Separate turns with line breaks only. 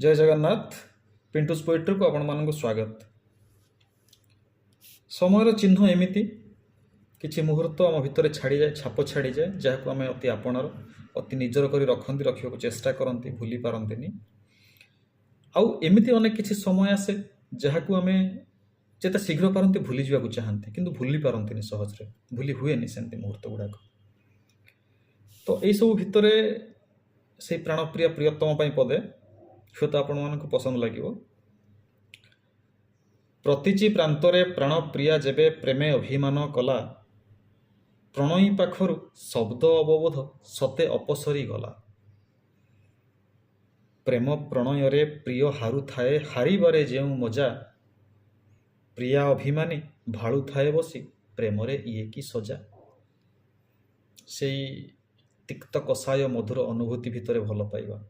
जय जगन्नाथ। पिंटूस पोएट्री को आपण मानक स्वागत। समयर चिन्ह एमिति किछि मुहूर्त आम भितर छाड़ी जाए, छाप छाड़ी जाए, जहाँ आम अति आपणर अति निजर कर रखती, रखा चेष्टा करती, भूली पारंतिनी। आउ एमिति अनेक किछि समय आसे जहाँ आम जेते शीघ्र पारती भूली जावाक चाहती, किंतु भूली पारंतिनी, सहजरे भूली हुएनि सेमती मुहूर्त गुड़ाक। तो यही सब भितर से प्राणप्रिय प्रियतम पाई पदे हुए तो आपण मानक पसंद लगे। प्रतिची प्रांतरे प्राणप्रिया जेबे प्रेमे अभिमान कला, प्रणयी पाखरु शब्द अवबोध सते अपसरी गला। प्रेम प्रणय रे प्रिय हारु थाए हारिबारे जेउ मजा, प्रिया अभिमानी भाड़ू थाए बसी प्रेम रे ये की सजा। से तिक्त कषाय मधुर अनुभूति भितर भल पाइबा।